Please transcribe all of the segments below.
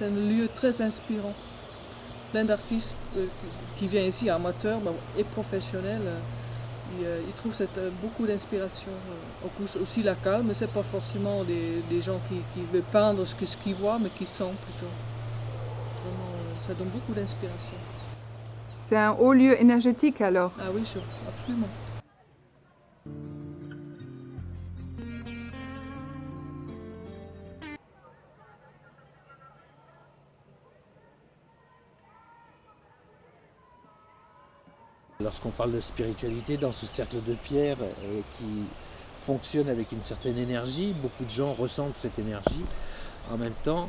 C'est un lieu très inspirant. Plein d'artistes qui viennent ici, amateurs et professionnels, ils trouvent beaucoup d'inspiration. Aussi la calme, ce n'est pas forcément des gens qui veulent peindre ce qu'ils voient, mais qui sont plutôt. Vraiment, ça donne beaucoup d'inspiration. C'est un haut lieu énergétique alors? Ah oui, absolument. Lorsqu'on parle de spiritualité dans ce cercle de pierre qui fonctionne avec une certaine énergie, beaucoup de gens ressentent cette énergie. En même temps,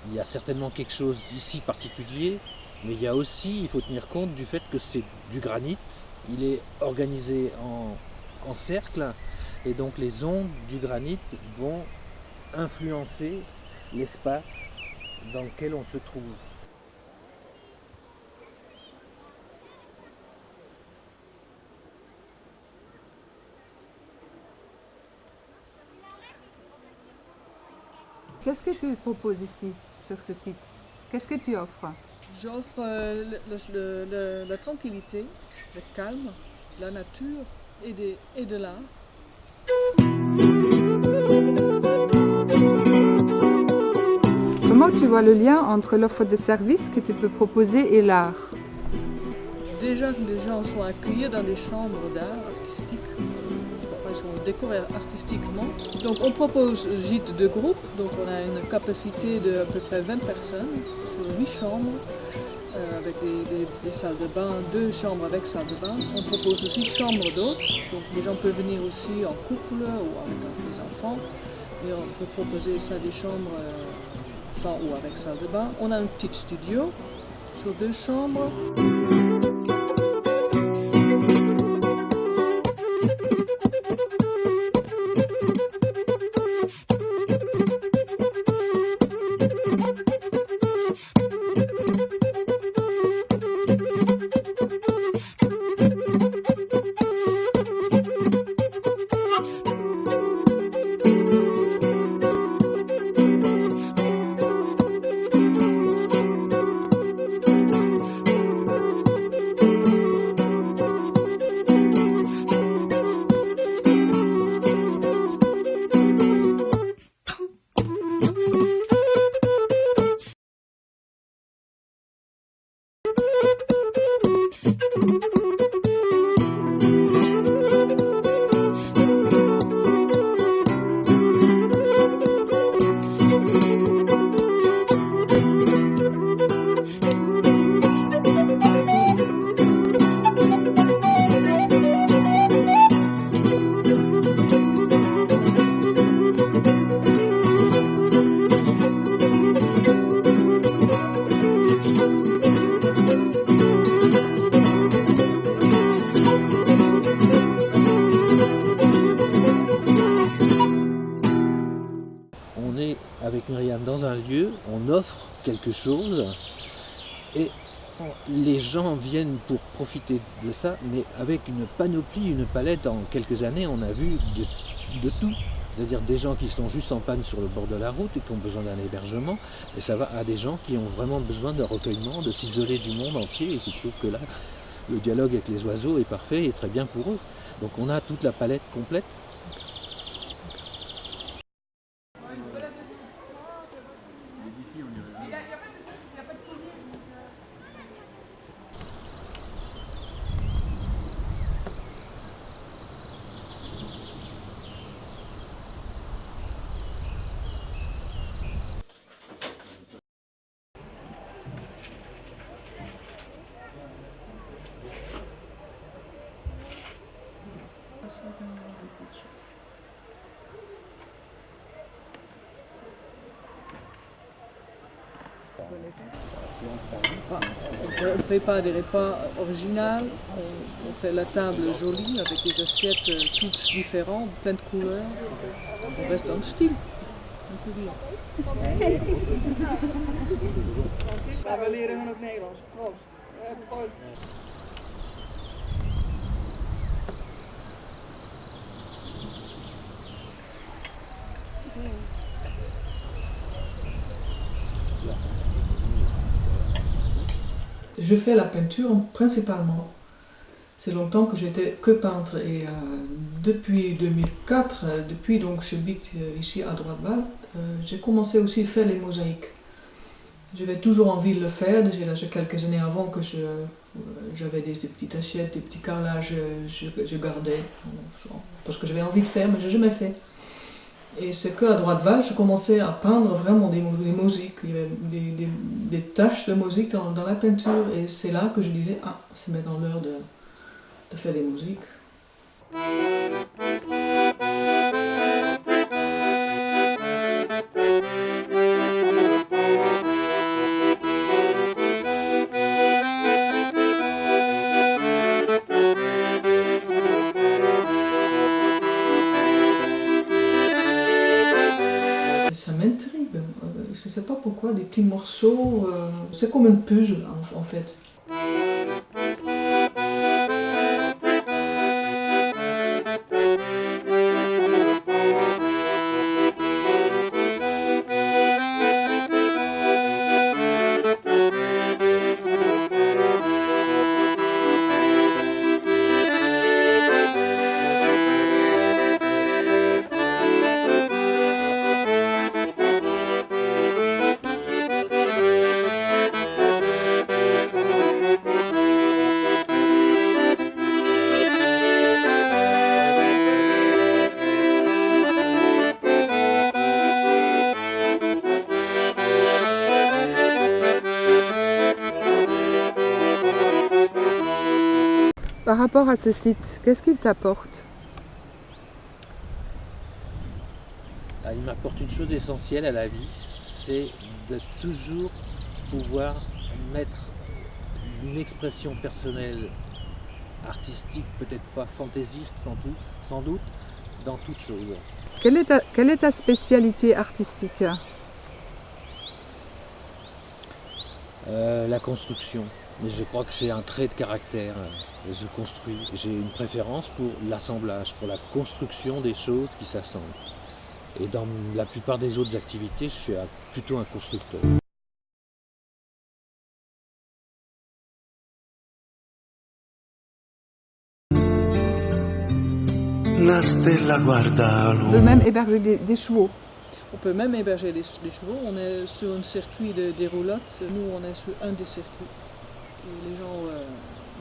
il y a certainement quelque chose d'ici particulier, mais il y a aussi, il faut tenir compte du fait que c'est du granit, il est organisé en cercle, et donc les ondes du granit vont influencer l'espace dans lequel on se trouve. Qu'est-ce que tu proposes ici, sur ce site? Qu'est-ce que tu offres? J'offre la tranquillité, le calme, la nature et de l'art. Comment tu vois le lien entre l'offre de services que tu peux proposer et l'art? Déjà que les gens sont accueillis dans des chambres d'art artistique, ils sont décorés artistiquement. Donc on propose gîte de groupe, donc on a une capacité de à peu près 20 personnes sur 8 chambres, avec des salles de bain, 2 chambres avec salle de bain. On propose aussi chambre d'hôtes, donc les gens peuvent venir aussi en couple ou avec des enfants. Et on peut proposer ça des chambres sans ou avec salle de bain. On a un petit studio sur 2 chambres. On est avec Myriam dans un lieu, on offre quelque chose et les gens viennent pour profiter de ça, mais avec une panoplie, une palette. En quelques années, on a vu de tout. C'est-à-dire des gens qui sont juste en panne sur le bord de la route et qui ont besoin d'un hébergement, et ça va à des gens qui ont vraiment besoin de recueillement, de s'isoler du monde entier et qui trouvent que là, le dialogue avec les oiseaux est parfait et très bien pour eux. Donc on a toute la palette complète. On prépare des repas originaux, on fait la table jolie avec des assiettes toutes différentes, plein de couleurs. On reste dans le style, on peut dire. We leren hun ook Nederlands. Proost. Je fais la peinture principalement. C'est longtemps que j'étais que peintre et depuis 2004, depuis donc j'habite ici à Droite-Val, j'ai commencé aussi à faire les mosaïques. J'avais toujours envie de le faire, déjà quelques années avant que j'avais des petites assiettes, des petits carrelages, je gardais parce que j'avais envie de faire, mais je n'ai jamais fait. Et c'est qu'à Droite-Val, je commençais à peindre vraiment des mosaïques. Il y avait des taches de mosaïque dans la peinture et c'est là que je disais, ah, c'est maintenant l'heure de faire des mosaïques. Ça m'intrigue, je ne sais pas pourquoi, des petits morceaux, c'est comme un puzzle en fait. Par rapport à ce site, qu'est-ce qu'il t'apporte? Il m'apporte une chose essentielle à la vie, c'est de toujours pouvoir mettre une expression personnelle, artistique, peut-être pas fantaisiste sans doute, dans toute chose. Quelle est ta spécialité artistique? La construction. Mais je crois que c'est un trait de caractère. Je construis. J'ai une préférence pour l'assemblage, pour la construction des choses qui s'assemblent. Et dans la plupart des autres activités, je suis plutôt un constructeur. La stella guarda On peut même héberger des chevaux. On peut même héberger des chevaux. On est sur un circuit des roulottes. Nous, on est sur un des circuits. Et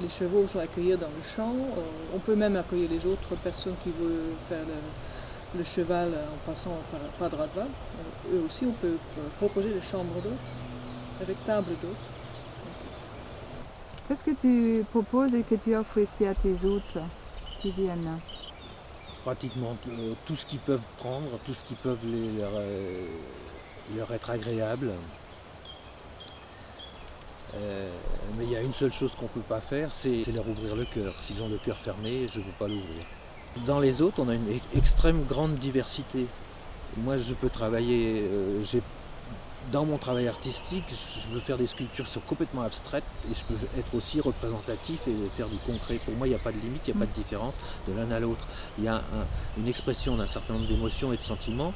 les chevaux sont accueillis dans le champ. On peut même accueillir les autres personnes qui veulent faire le cheval en passant par Droite-Val. Eux aussi, on peut proposer des chambres d'hôtes avec table d'hôtes. Qu'est-ce que tu proposes et que tu offres ici à tes hôtes qui viennent? Pratiquement tout ce qu'ils peuvent prendre, tout ce qui peut leur être agréable. Mais il y a une seule chose qu'on ne peut pas faire, c'est leur ouvrir le cœur. S'ils ont le cœur fermé, je ne peux pas l'ouvrir. Dans les hôtes, on a une extrême grande diversité. Moi, je peux travailler, dans mon travail artistique, je peux faire des sculptures complètement abstraites et je peux être aussi représentatif et faire du concret. Pour moi, il n'y a pas de limite, il n'y a pas de différence de l'un à l'autre. Il y a une expression d'un certain nombre d'émotions et de sentiments.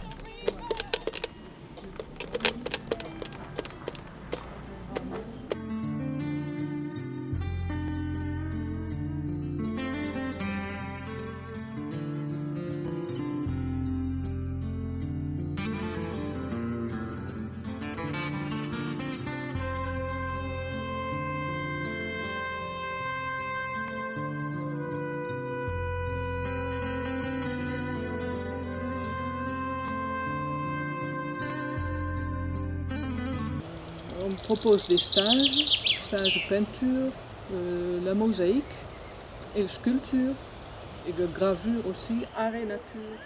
On propose des stages de peinture, la mosaïque et la sculpture et de gravure aussi, art et nature.